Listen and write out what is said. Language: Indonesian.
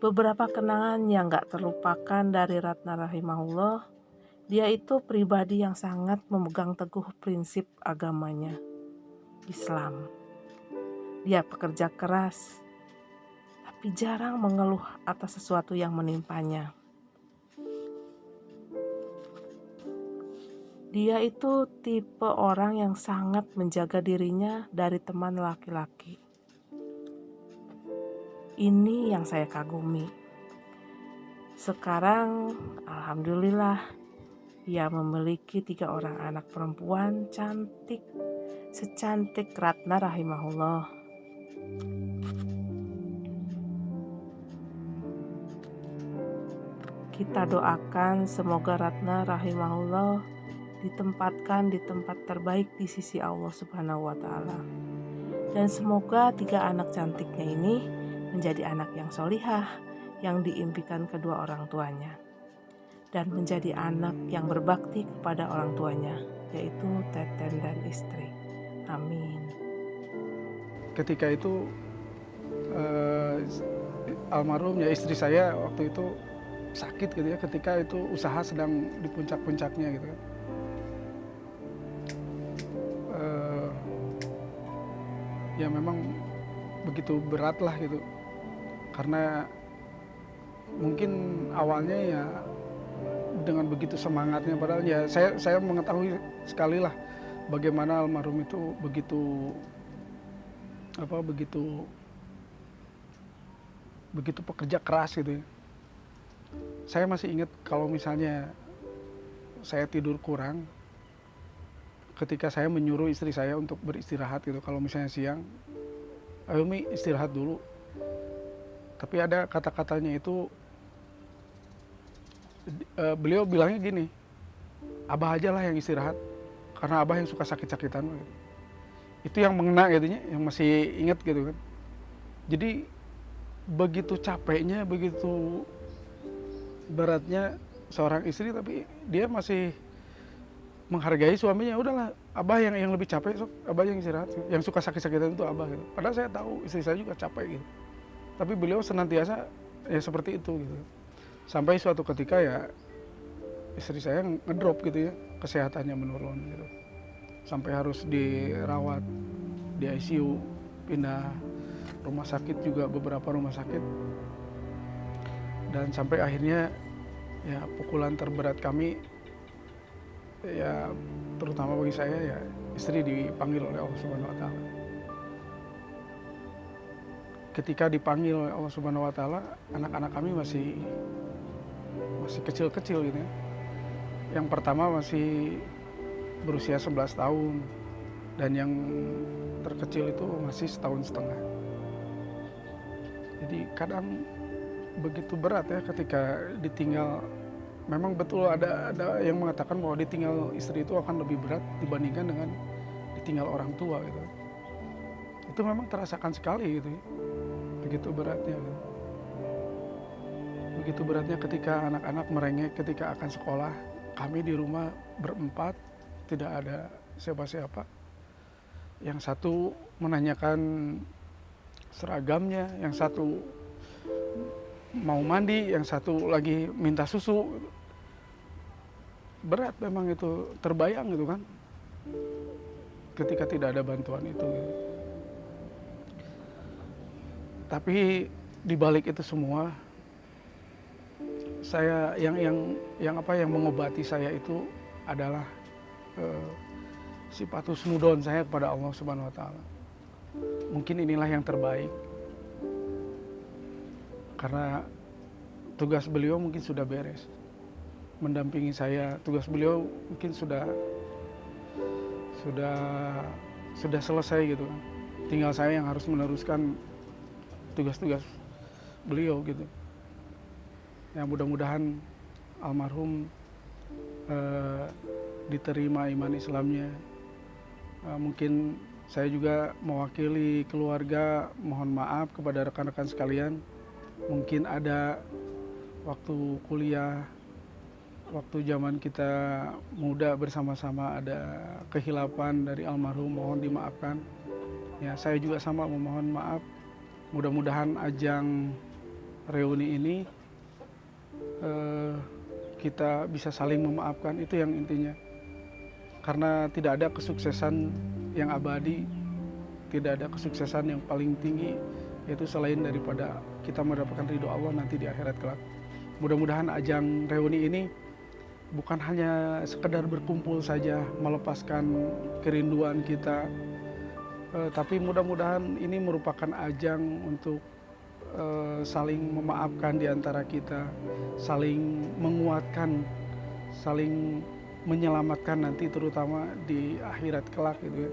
Beberapa kenangan yang gak terlupakan dari Ratna rahimahullah, dia itu pribadi yang sangat memegang teguh prinsip agamanya, Islam. Dia pekerja keras, tapi jarang mengeluh atas sesuatu yang menimpanya. Dia itu tipe orang yang sangat menjaga dirinya dari teman laki-laki. Ini yang saya kagumi. Sekarang, alhamdulillah, ia memiliki 3 orang anak perempuan cantik, secantik Ratna rahimahullah. Kita doakan semoga Ratna rahimahullah ditempatkan di tempat terbaik di sisi Allah Subhanahu wa Ta'ala. Dan semoga 3 anak cantiknya ini menjadi anak yang solihah, yang diimpikan kedua orang tuanya, dan menjadi anak yang berbakti kepada orang tuanya, yaitu Teten dan istri. Amin. Ketika itu almarhum ya istri saya waktu itu sakit gitu ya, ketika itu usaha sedang di puncak-puncaknya gitu kan. Ya memang begitu berat lah gitu, karena mungkin awalnya ya dengan begitu semangatnya, padahal ya saya mengetahui sekali lah bagaimana almarhum itu begitu pekerja keras gitu ya. Saya masih ingat kalau misalnya saya tidur kurang, ketika saya menyuruh istri saya untuk beristirahat gitu, kalau misalnya siang, ayo Mi istirahat dulu. Tapi ada kata-katanya itu, beliau bilangnya gini, Abah aja lah yang istirahat, karena Abah yang suka sakit-sakitan gitu. Itu yang mengena gitu ya, yang masih ingat gitu kan. Jadi begitu capeknya, begitu beratnya seorang istri, tapi dia masih menghargai suaminya. Udahlah, Abah yang lebih capek, sok Abah yang istirahat. Yang suka sakit-sakitan itu Abah gitu. Padahal saya tahu istri saya juga capek gitu. Tapi beliau senantiasa ya seperti itu gitu. Sampai suatu ketika ya istri saya ngedrop gitu ya, kesehatannya menurun gitu. Sampai harus dirawat di ICU, pindah rumah sakit juga, beberapa rumah sakit. Dan sampai akhirnya ya pukulan terberat kami, ya terutama bagi saya, ya istri dipanggil oleh Allah Subhanahu wa Ta'ala. Ketika dipanggil oleh Allah Subhanahu wa Ta'ala, anak-anak kami masih kecil-kecil gitu ya. Yang pertama masih berusia 11 tahun, dan yang terkecil itu masih 1,5 tahun. Jadi kadang begitu berat ya ketika ditinggal. Memang betul ada yang mengatakan bahwa ditinggal istri itu akan lebih berat dibandingkan dengan ditinggal orang tua gitu. Itu memang terasakan sekali gitu ya. Begitu beratnya gitu. Begitu beratnya ketika anak-anak merengek ketika akan sekolah. Kami di rumah berempat, tidak ada siapa-siapa. Yang satu menanyakan seragamnya, yang satu mau mandi, yang satu lagi minta susu. Berat memang itu, terbayang gitu kan, ketika tidak ada bantuan itu gitu. Tapi di balik itu semua, saya yang mengobati saya itu adalah sifat husnudon saya kepada Allah Subhanahu wa Ta'ala. Mungkin inilah yang terbaik, karena tugas beliau mungkin sudah beres, mendampingi saya. Tugas beliau mungkin sudah selesai gitu kan. Tinggal saya yang harus meneruskan tugas-tugas beliau gitu. Ya mudah-mudahan almarhum diterima iman Islamnya. Mungkin saya juga mewakili keluarga mohon maaf kepada rekan-rekan sekalian. Mungkin ada waktu kuliah, waktu zaman kita muda bersama-sama ada kehilapan dari almarhum, mohon dimaafkan. Ya saya juga sama memohon maaf. Mudah-mudahan ajang reuni ini kita bisa saling memaafkan, itu yang intinya. Karena tidak ada kesuksesan yang abadi, tidak ada kesuksesan yang paling tinggi, yaitu selain daripada kita mendapatkan ridho Allah nanti di akhirat kelak. Mudah-mudahan ajang reuni ini bukan hanya sekedar berkumpul saja, melepaskan kerinduan kita, tapi mudah-mudahan ini merupakan ajang untuk saling memaafkan di antara kita, saling menguatkan, saling menyelamatkan nanti terutama di akhirat kelak gitu ya.